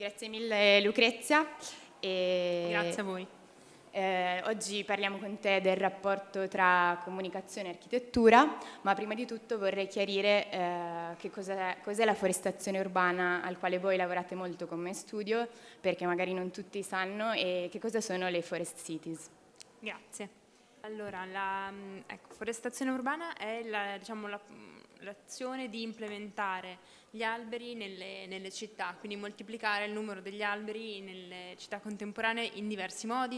Grazie mille Lucrezia. Grazie a voi. Oggi parliamo con te del rapporto tra comunicazione e architettura, ma prima di tutto vorrei chiarire che cos'è la forestazione urbana al quale voi lavorate molto come studio, perché magari non tutti sanno, e che cosa sono le forest cities. Grazie. Allora, forestazione urbana è l'azione di implementare gli alberi nelle città, quindi moltiplicare il numero degli alberi nelle città contemporanee in diversi modi,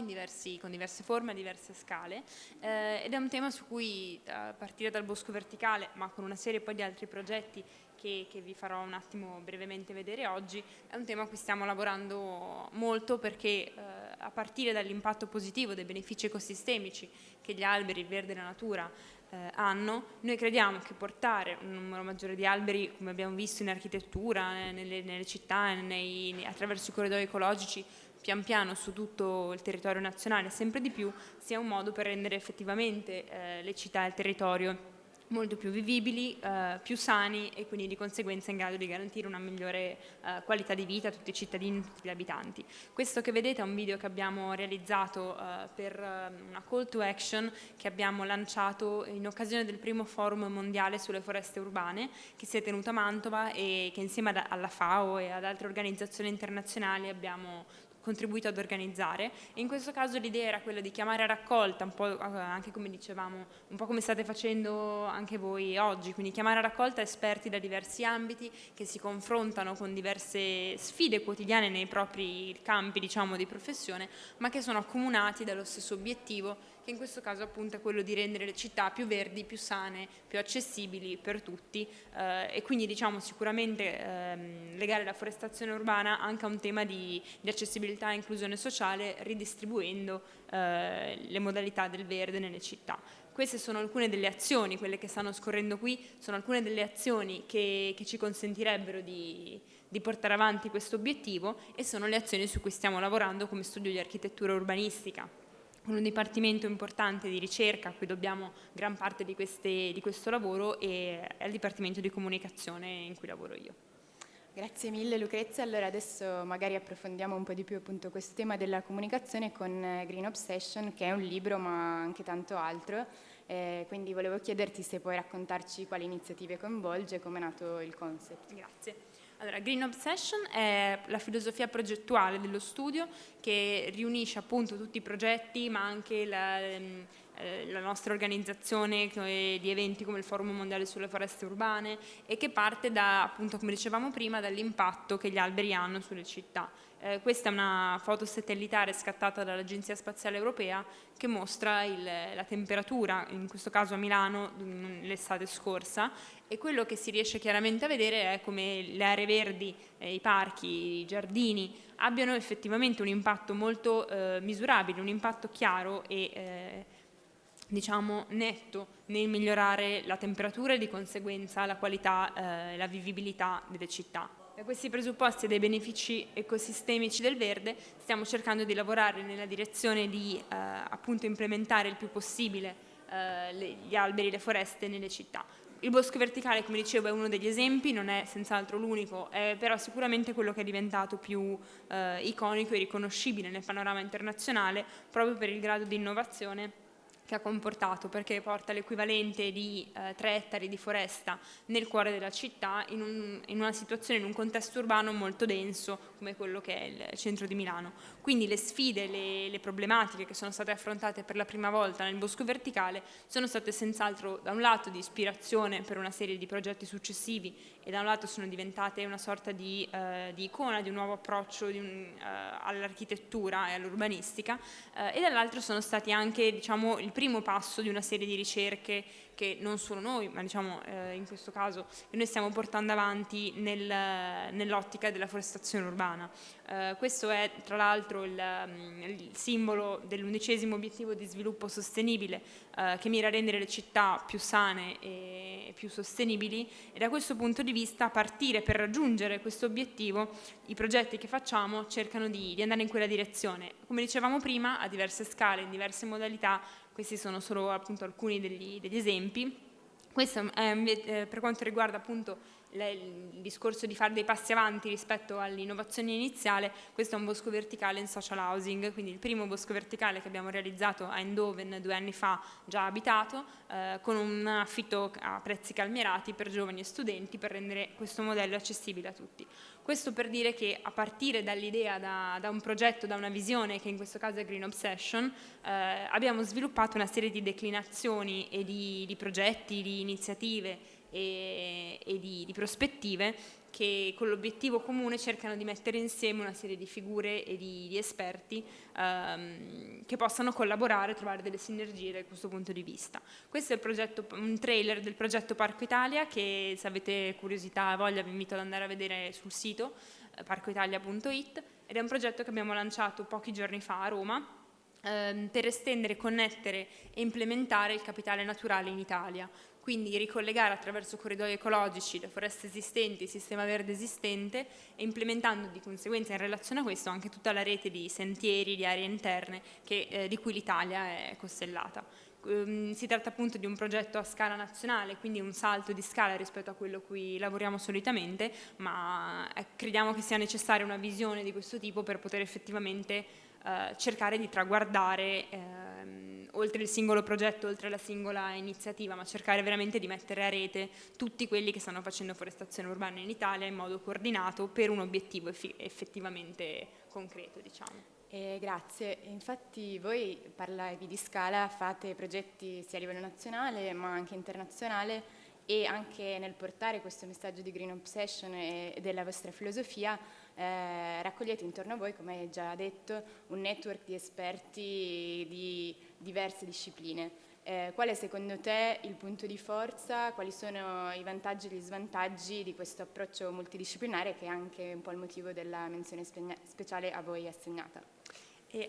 con diverse forme, a diverse scale, ed è un tema su cui, a partire dal bosco verticale, ma con una serie poi di altri progetti che vi farò un attimo brevemente vedere oggi, è un tema a cui stiamo lavorando molto perché a partire dall'impatto positivo dei benefici ecosistemici che gli alberi, il verde e la natura hanno, noi crediamo che portare un numero maggiore di alberi, come abbiamo visto in architettura, nelle città, attraverso i corridoi ecologici, pian piano su tutto il territorio nazionale, sempre di più, sia un modo per rendere effettivamente le città e il territorio molto più vivibili, più sani e quindi di conseguenza in grado di garantire una migliore qualità di vita a tutti i cittadini e a tutti gli abitanti. Questo che vedete è un video che abbiamo realizzato per una call to action che abbiamo lanciato in occasione del primo forum mondiale sulle foreste urbane che si è tenuto a Mantova e che insieme alla FAO e ad altre organizzazioni internazionali abbiamo contribuito ad organizzare, e in questo caso l'idea era quella di chiamare a raccolta, un po' anche come dicevamo, un po' come state facendo anche voi oggi, quindi chiamare a raccolta esperti da diversi ambiti che si confrontano con diverse sfide quotidiane nei propri campi, diciamo, di professione, ma che sono accomunati dallo stesso obiettivo, che in questo caso appunto è quello di rendere le città più verdi, più sane, più accessibili per tutti, e quindi diciamo sicuramente legare la forestazione urbana anche a un tema di accessibilità e inclusione sociale, ridistribuendo le modalità del verde nelle città. Queste sono alcune delle azioni, quelle che stanno scorrendo qui, sono alcune delle azioni che ci consentirebbero di portare avanti questo obiettivo, e sono le azioni su cui stiamo lavorando come studio di architettura urbanistica, con un dipartimento importante di ricerca a cui dobbiamo gran parte di questo lavoro, e al dipartimento di comunicazione in cui lavoro io. Grazie mille Lucrezia. Allora adesso magari approfondiamo un po' di più appunto questo tema della comunicazione con Green Obsession, che è un libro ma anche tanto altro. Quindi volevo chiederti se puoi raccontarci quali iniziative coinvolge e come è nato il concept. Grazie. Allora, Green Obsession è la filosofia progettuale dello studio che riunisce appunto tutti i progetti, ma anche la nostra organizzazione di eventi come il Forum Mondiale sulle Foreste Urbane, e che parte da, appunto, come dicevamo prima, dall'impatto che gli alberi hanno sulle città. Questa è una foto satellitare scattata dall'Agenzia Spaziale Europea che mostra la temperatura, in questo caso a Milano, l'estate scorsa, e quello che si riesce chiaramente a vedere è come le aree verdi, i parchi, i giardini abbiano effettivamente un impatto molto misurabile, un impatto chiaro e diciamo netto nel migliorare la temperatura e di conseguenza la qualità e la vivibilità delle città. Da questi presupposti e dei benefici ecosistemici del verde stiamo cercando di lavorare nella direzione di appunto implementare il più possibile gli alberi e le foreste nelle città. Il bosco verticale, come dicevo, è uno degli esempi, non è senz'altro l'unico, è però sicuramente quello che è diventato più iconico e riconoscibile nel panorama internazionale proprio per il grado di innovazione che ha comportato, perché porta l'equivalente di 3 ettari di foresta nel cuore della città in una situazione, in un contesto urbano molto denso come quello che è il centro di Milano. Quindi le sfide, le problematiche che sono state affrontate per la prima volta nel bosco verticale sono state senz'altro da un lato di ispirazione per una serie di progetti successivi, e da un lato sono diventate una sorta di icona di un nuovo approccio all'architettura e all'urbanistica, e dall'altro sono stati anche, diciamo, il primo passo di una serie di ricerche che non solo noi, ma diciamo in questo caso che noi stiamo portando avanti nell'ottica della forestazione urbana. Questo è tra l'altro il simbolo dell'11° obiettivo di sviluppo sostenibile, che mira a rendere le città più sane e più sostenibili, e da questo punto di vista, a partire per raggiungere questo obiettivo, i progetti che facciamo cercano di andare in quella direzione. Come dicevamo prima, a diverse scale, in diverse modalità. Questi sono solo appunto alcuni degli esempi. Questo è per quanto riguarda appunto il discorso di fare dei passi avanti rispetto all'innovazione iniziale, questo è un bosco verticale in social housing, quindi il primo bosco verticale che abbiamo realizzato a Eindhoven 2 anni fa, già abitato, con un affitto a prezzi calmierati per giovani e studenti, per rendere questo modello accessibile a tutti. Questo per dire che a partire dall'idea, da un progetto, da una visione, che in questo caso è Green Obsession, abbiamo sviluppato una serie di declinazioni e di progetti, di iniziative e di prospettive che con l'obiettivo comune cercano di mettere insieme una serie di figure e di esperti che possano collaborare e trovare delle sinergie da questo punto di vista. Questo è il progetto, un trailer del progetto Parco Italia, che se avete curiosità e voglia vi invito ad andare a vedere sul sito parcoitalia.it, ed è un progetto che abbiamo lanciato pochi giorni fa a Roma per estendere, connettere e implementare il capitale naturale in Italia. Quindi ricollegare attraverso corridoi ecologici le foreste esistenti, il sistema verde esistente, e implementando di conseguenza in relazione a questo anche tutta la rete di sentieri, di aree interne di cui l'Italia è costellata. Si tratta appunto di un progetto a scala nazionale, quindi un salto di scala rispetto a quello a cui lavoriamo solitamente, ma crediamo che sia necessaria una visione di questo tipo per poter effettivamente cercare di traguardare oltre il singolo progetto, oltre la singola iniziativa, ma cercare veramente di mettere a rete tutti quelli che stanno facendo forestazione urbana in Italia in modo coordinato per un obiettivo effettivamente concreto, diciamo. Grazie, infatti voi parlavi di scala, fate progetti sia a livello nazionale ma anche internazionale, e anche nel portare questo messaggio di Green Obsession e della vostra filosofia raccogliete intorno a voi, come hai già detto, un network di esperti di diverse discipline. Qual è secondo te il punto di forza, quali sono i vantaggi e gli svantaggi di questo approccio multidisciplinare, che è anche un po' il motivo della menzione speciale a voi assegnata?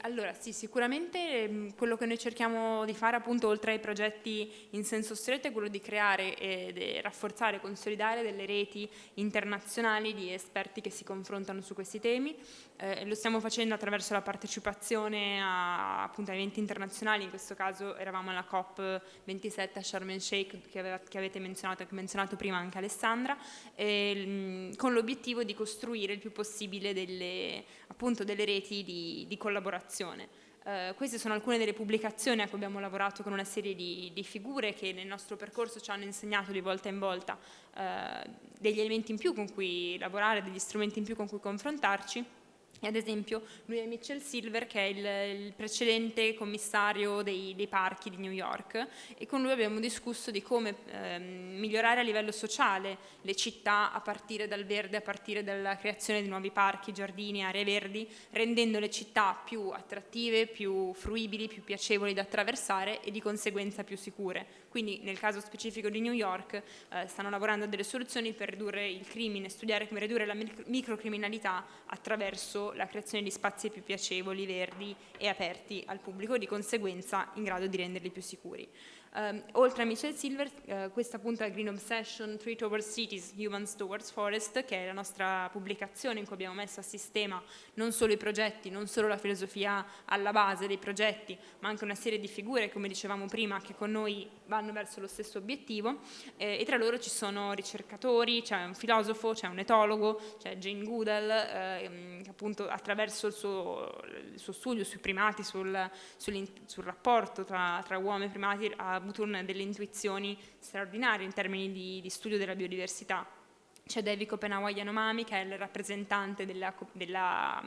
Allora sì, sicuramente quello che noi cerchiamo di fare, appunto, oltre ai progetti in senso stretto, è quello di creare e rafforzare, consolidare delle reti internazionali di esperti che si confrontano su questi temi. Lo stiamo facendo attraverso la partecipazione appunto, a eventi internazionali. In questo caso eravamo alla COP27 a Sharm el Sheikh, che avete menzionato, che ha menzionato prima anche Alessandra, con l'obiettivo di costruire il più possibile delle reti di collaborazione. Queste sono alcune delle pubblicazioni a cui abbiamo lavorato con una serie di figure che nel nostro percorso ci hanno insegnato di volta in volta degli elementi in più con cui lavorare, degli strumenti in più con cui confrontarci. E ad esempio lui è Mitchell Silver, che è il precedente commissario dei parchi di New York, e con lui abbiamo discusso di come migliorare a livello sociale le città a partire dal verde, a partire dalla creazione di nuovi parchi, giardini, aree verdi, rendendo le città più attrattive, più fruibili, più piacevoli da attraversare e di conseguenza più sicure. Quindi nel caso specifico di New York stanno lavorando a delle soluzioni per ridurre il crimine, studiare come ridurre la microcriminalità attraverso la creazione di spazi più piacevoli, verdi e aperti al pubblico, di conseguenza in grado di renderli più sicuri. Oltre a Mitchell Silver, questa appunto è Green Obsession, Tree Towards Cities, Humans Towards Forest, che è la nostra pubblicazione in cui abbiamo messo a sistema non solo i progetti, non solo la filosofia alla base dei progetti, ma anche una serie di figure, come dicevamo prima, che con noi vanno verso lo stesso obiettivo, e tra loro ci sono ricercatori, c'è un filosofo, c'è un etologo, c'è Jane Goodall, che appunto attraverso il suo studio sui primati, sul rapporto tra uomo e primati, ha avuto delle intuizioni straordinarie in termini di studio della biodiversità. C'è David Kopenawa Yanomami, che è il rappresentante della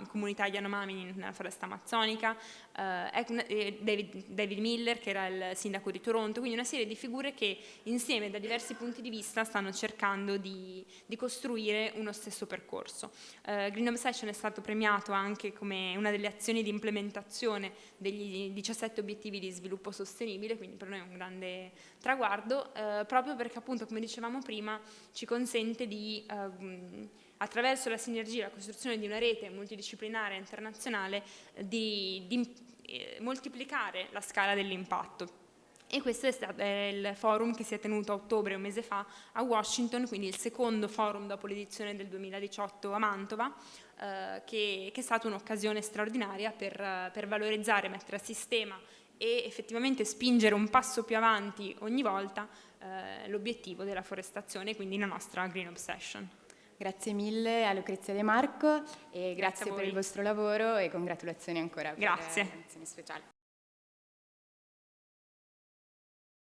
comunità Yanomami nella foresta amazzonica, David Miller, che era il sindaco di Toronto, quindi una serie di figure che insieme da diversi punti di vista stanno cercando di costruire uno stesso percorso. Green Obsession è stato premiato anche come una delle azioni di implementazione degli 17 obiettivi di sviluppo sostenibile, quindi per noi è un grande traguardo, proprio perché appunto, come dicevamo prima, ci consente di attraverso la sinergia, la costruzione di una rete multidisciplinare internazionale, di moltiplicare la scala dell'impatto. E questo è il forum che si è tenuto a ottobre, un mese fa, a Washington, quindi il secondo forum dopo l'edizione del 2018 a Mantova, che è stata un'occasione straordinaria per valorizzare, mettere a sistema e effettivamente spingere un passo più avanti ogni volta l'obiettivo della forestazione, quindi la nostra Green Obsession. Grazie mille a Lucrezia De Marco e Grazie grazie a per voi. il vostro lavoro e congratulazioni ancora per Grazie. la menzione speciale.